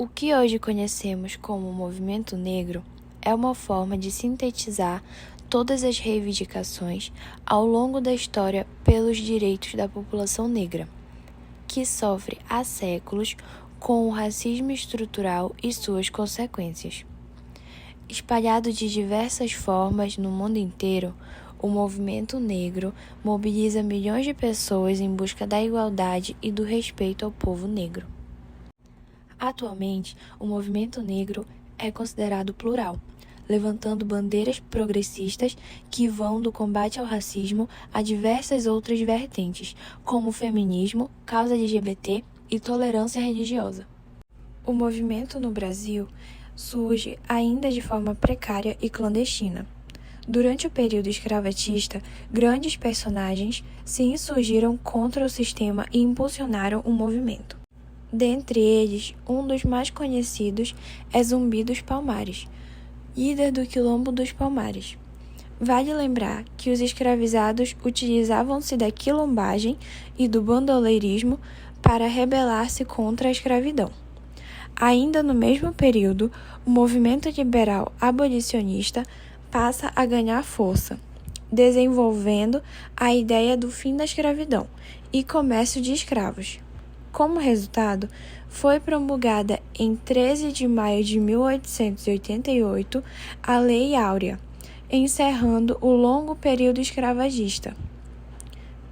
O que hoje conhecemos como movimento negro é uma forma de sintetizar todas as reivindicações ao longo da história pelos direitos da população negra, que sofre há séculos com o racismo estrutural e suas consequências. Espalhado de diversas formas no mundo inteiro, o movimento negro mobiliza milhões de pessoas em busca da igualdade e do respeito ao povo negro. Atualmente, o movimento negro é considerado plural, levantando bandeiras progressistas que vão do combate ao racismo a diversas outras vertentes, como feminismo, causa LGBT e tolerância religiosa. O movimento no Brasil surge ainda de forma precária e clandestina. Durante o período escravagista, grandes personagens se insurgiram contra o sistema e impulsionaram o movimento. Dentre eles, um dos mais conhecidos é Zumbi dos Palmares, líder do Quilombo dos Palmares. Vale lembrar que os escravizados utilizavam-se da quilombagem e do bandoleirismo para rebelar-se contra a escravidão. Ainda no mesmo período, o movimento liberal abolicionista passa a ganhar força, desenvolvendo a ideia do fim da escravidão e comércio de escravos. Como resultado, foi promulgada em 13 de maio de 1888 a Lei Áurea, encerrando o longo período escravagista.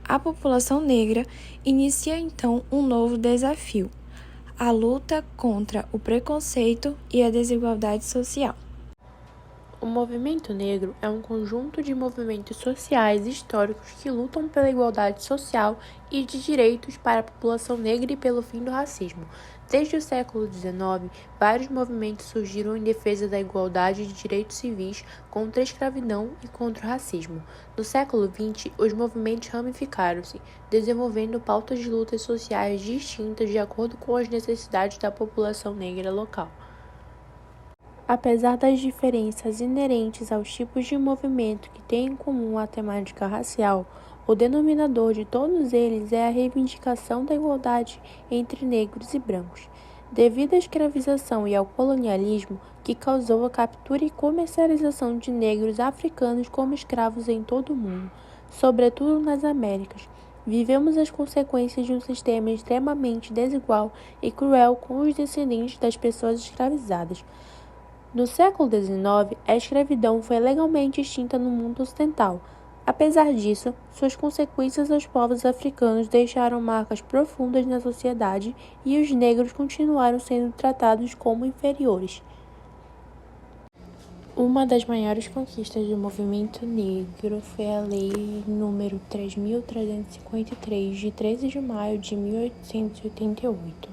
A população negra inicia então um novo desafio: a luta contra o preconceito e a desigualdade social. O movimento negro é um conjunto de movimentos sociais e históricos que lutam pela igualdade social e de direitos para a população negra e pelo fim do racismo. Desde o século XIX, vários movimentos surgiram em defesa da igualdade de direitos civis, contra a escravidão e contra o racismo. No século XX, os movimentos ramificaram-se, desenvolvendo pautas de lutas sociais distintas de acordo com as necessidades da população negra local. Apesar das diferenças inerentes aos tipos de movimento que têm em comum a temática racial, o denominador de todos eles é a reivindicação da igualdade entre negros e brancos. Devido à escravização e ao colonialismo, que causou a captura e comercialização de negros africanos como escravos em todo o mundo, sobretudo nas Américas, vivemos as consequências de um sistema extremamente desigual e cruel com os descendentes das pessoas escravizadas. No século XIX, a escravidão foi legalmente extinta no mundo ocidental. Apesar disso, suas consequências aos povos africanos deixaram marcas profundas na sociedade e os negros continuaram sendo tratados como inferiores. Uma das maiores conquistas do movimento negro foi a Lei nº 3.353, de 13 de maio de 1888,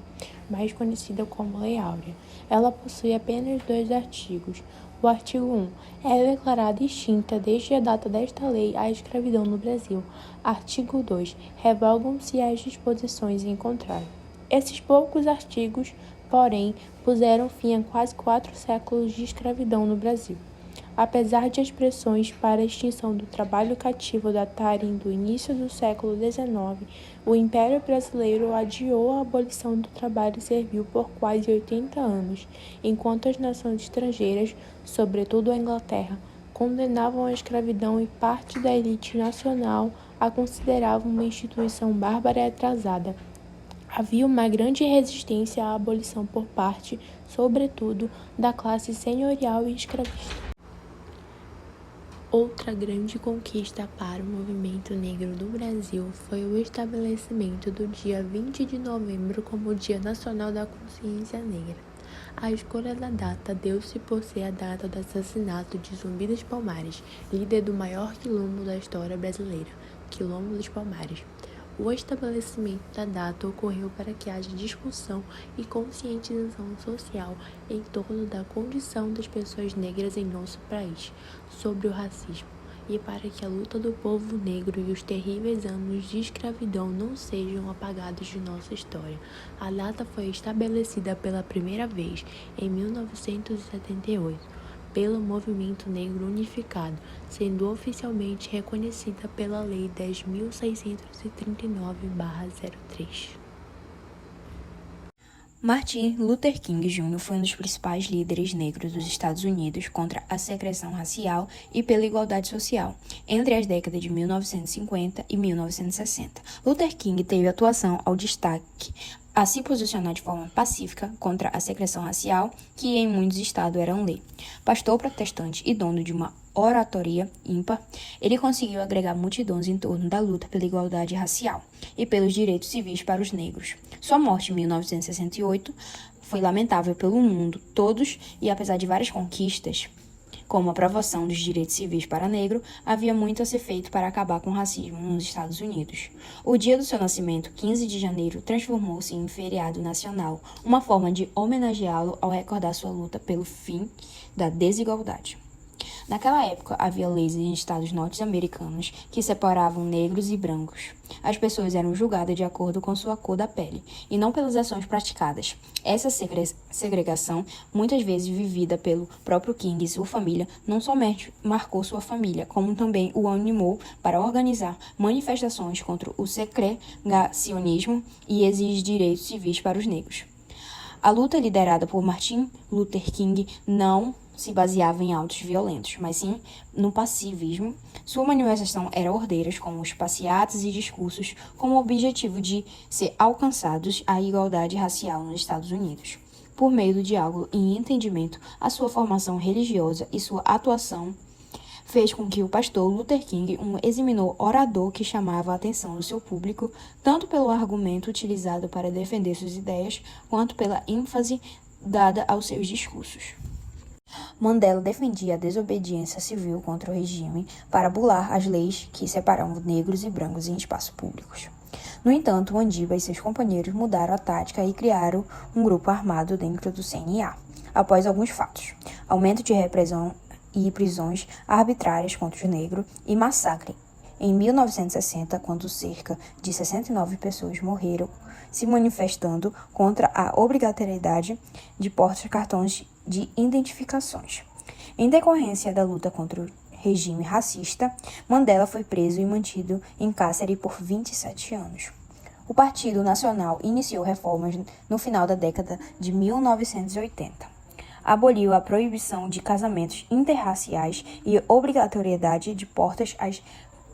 mais conhecida como Lei Áurea. Ela possui apenas 2 artigos. O artigo 1. É declarada extinta desde a data desta lei a escravidão no Brasil. Artigo 2. Revogam-se as disposições em contrário. Esses poucos artigos, porém, puseram fim a quase 4 séculos de escravidão no Brasil. Apesar de as pressões para a extinção do trabalho cativo datarem do início do século XIX, o Império Brasileiro adiou a abolição do trabalho servil por quase 80 anos, enquanto as nações estrangeiras, sobretudo a Inglaterra, condenavam a escravidão e parte da elite nacional a consideravam uma instituição bárbara e atrasada. Havia uma grande resistência à abolição por parte, sobretudo, da classe senhorial e escravista. Outra grande conquista para o movimento negro do Brasil foi o estabelecimento do dia 20 de novembro como Dia Nacional da Consciência Negra. A escolha da data deu-se por ser a data do assassinato de Zumbi dos Palmares, líder do maior quilombo da história brasileira, Quilombo dos Palmares. O estabelecimento da data ocorreu para que haja discussão e conscientização social em torno da condição das pessoas negras em nosso país, sobre o racismo, e para que a luta do povo negro e os terríveis anos de escravidão não sejam apagados de nossa história. A data foi estabelecida pela primeira vez em 1978. Pelo Movimento Negro Unificado, sendo oficialmente reconhecida pela Lei 10.639/03. Martin Luther King Jr. foi um dos principais líderes negros dos Estados Unidos contra a segregação racial e pela igualdade social, entre as décadas de 1950 e 1960. Luther King teve atuação ao destaque a se posicionar de forma pacífica contra a segregação racial, que em muitos estados eram lei. Pastor protestante e dono de uma oratoria ímpar, ele conseguiu agregar multidões em torno da luta pela igualdade racial e pelos direitos civis para os negros. Sua morte em 1968 foi lamentável pelo mundo todos e, apesar de várias conquistas, como a aprovação dos direitos civis para negro, havia muito a ser feito para acabar com o racismo nos Estados Unidos. O dia do seu nascimento, 15 de janeiro, transformou-se em feriado nacional, uma forma de homenageá-lo ao recordar sua luta pelo fim da desigualdade. Naquela época, havia leis em estados norte-americanos que separavam negros e brancos. As pessoas eram julgadas de acordo com sua cor da pele, e não pelas ações praticadas. Essa segregação, muitas vezes vivida pelo próprio King e sua família, não somente marcou sua família, como também o animou para organizar manifestações contra o segregacionismo e exigir direitos civis para os negros. A luta liderada por Martin Luther King não se baseava em atos violentos, mas sim no passivismo. Sua manifestação era ordeiras, com os passeatas e discursos, com o objetivo de ser alcançados a igualdade racial nos Estados Unidos. Por meio do diálogo e entendimento, a sua formação religiosa e sua atuação fez com que o pastor Luther King, um eximino orador que chamava a atenção do seu público, tanto pelo argumento utilizado para defender suas ideias, quanto pela ênfase dada aos seus discursos. Mandela defendia a desobediência civil contra o regime para bular as leis que separavam negros e brancos em espaços públicos. No entanto, Andiba e seus companheiros mudaram a tática e criaram um grupo armado dentro do CNA, após alguns fatos: aumento de repressão e prisões arbitrárias contra os negros e massacre. Em 1960, quando cerca de 69 pessoas morreram se manifestando contra a obrigatoriedade de porta-cartões de identificações. Em decorrência da luta contra o regime racista, Mandela foi preso e mantido em cárcere por 27 anos. O Partido Nacional iniciou reformas no final da década de 1980. Aboliu a proibição de casamentos interraciais e obrigatoriedade de portas às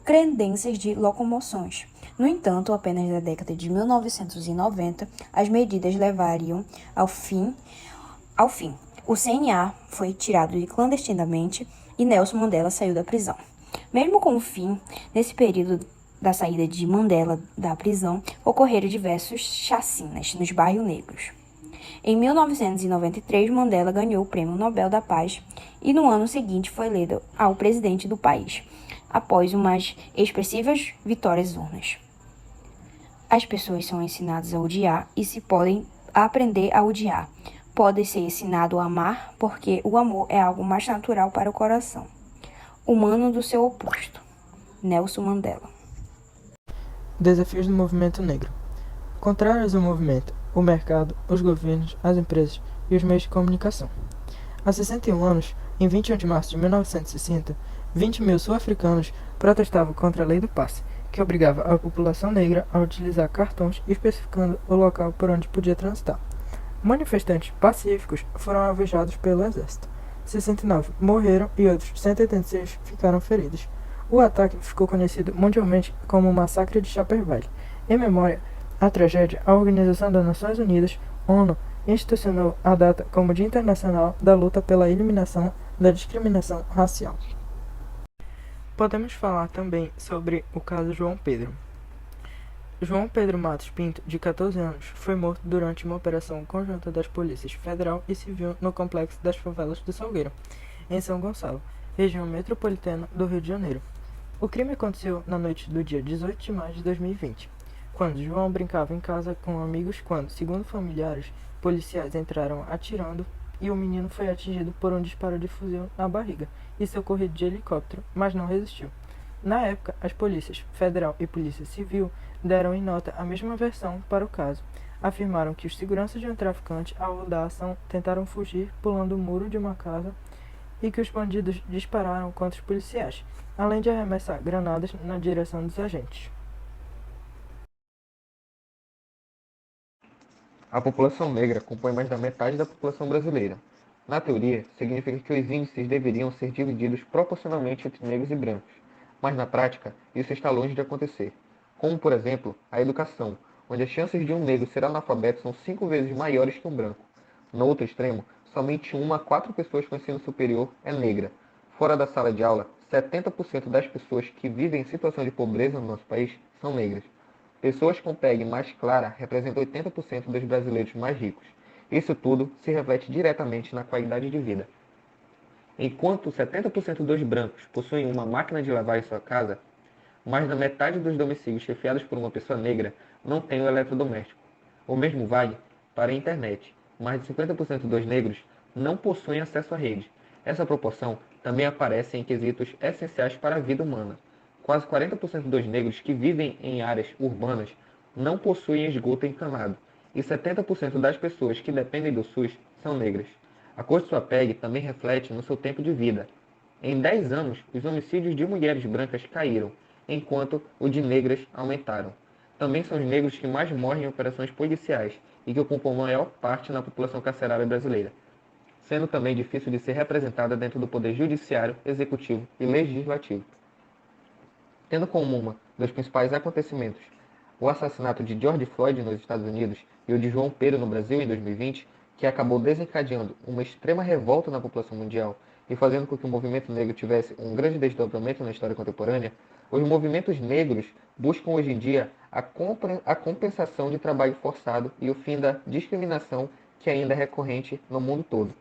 credências de locomoções. No entanto, apenas na década de 1990, as medidas levariam ao fim. O CNA foi tirado clandestinamente e Nelson Mandela saiu da prisão. Mesmo com o fim, nesse período da saída de Mandela da prisão, ocorreram diversas chacinas nos bairros negros. Em 1993, Mandela ganhou o Prêmio Nobel da Paz e no ano seguinte foi eleito ao presidente do país, após umas expressivas vitórias urnas. As pessoas são ensinadas a odiar e se podem aprender a odiar. Pode ser ensinado a amar, porque o amor é algo mais natural para o coração humano do seu oposto. Nelson Mandela. Desafios do movimento negro. Contrários ao movimento, o mercado, os governos, as empresas e os meios de comunicação. Há 61 anos, em 21 de março de 1960, 20 mil sul-africanos protestavam contra a lei do passe, que obrigava a população negra a utilizar cartões especificando o local por onde podia transitar. Manifestantes pacíficos foram alvejados pelo exército. 69 morreram e outros 186 ficaram feridos. O ataque ficou conhecido mundialmente como o Massacre de Sharpeville. Em memória à tragédia, a Organização das Nações Unidas, ONU, institucionou a data como Dia Internacional da Luta pela Eliminação da Discriminação Racial. Podemos falar também sobre o caso João Pedro. João Pedro Matos Pinto, de 14 anos, foi morto durante uma operação conjunta das polícias federal e civil no complexo das favelas do Salgueiro, em São Gonçalo, região metropolitana do Rio de Janeiro. O crime aconteceu na noite do dia 18 de maio de 2020, quando João brincava em casa com amigos quando, segundo familiares, policiais entraram atirando e o menino foi atingido por um disparo de fuzil na barriga e socorrido de helicóptero, mas não resistiu. Na época, as polícias federal e polícia civil deram em nota a mesma versão para o caso. Afirmaram que os seguranças de um traficante, ao alvo da ação, tentaram fugir pulando o muro de uma casa e que os bandidos dispararam contra os policiais, além de arremessar granadas na direção dos agentes. A população negra compõe mais da metade da população brasileira. Na teoria, significa que os índices deveriam ser divididos proporcionalmente entre negros e brancos, mas na prática, isso está longe de acontecer. Como, por exemplo, a educação, onde as chances de um negro ser analfabeto são 5 vezes maiores que um branco. No outro extremo, somente 1 a 4 pessoas com ensino superior é negra. Fora da sala de aula, 70% das pessoas que vivem em situação de pobreza no nosso país são negras. Pessoas com pele mais clara representam 80% dos brasileiros mais ricos. Isso tudo se reflete diretamente na qualidade de vida. Enquanto 70% dos brancos possuem uma máquina de lavar em sua casa, mais da metade dos domicílios chefiados por uma pessoa negra não tem o eletrodoméstico. O mesmo vale para a internet. Mais de 50% dos negros não possuem acesso à rede. Essa proporção também aparece em quesitos essenciais para a vida humana. Quase 40% dos negros que vivem em áreas urbanas não possuem esgoto encanado, e 70% das pessoas que dependem do SUS são negras. A cor de sua pele também reflete no seu tempo de vida. Em 10 anos, os homicídios de mulheres brancas caíram, enquanto o de negras aumentaram. Também são os negros que mais morrem em operações policiais e que ocupam a maior parte na população carcerária brasileira, sendo também difícil de ser representada dentro do poder judiciário, executivo e legislativo. Tendo como uma dos principais acontecimentos o assassinato de George Floyd nos Estados Unidos e o de João Pedro no Brasil em 2020, que acabou desencadeando uma extrema revolta na população mundial e fazendo com que o movimento negro tivesse um grande desdobramento na história contemporânea, os movimentos negros buscam hoje em dia a compensação de trabalho forçado e o fim da discriminação que ainda é recorrente no mundo todo.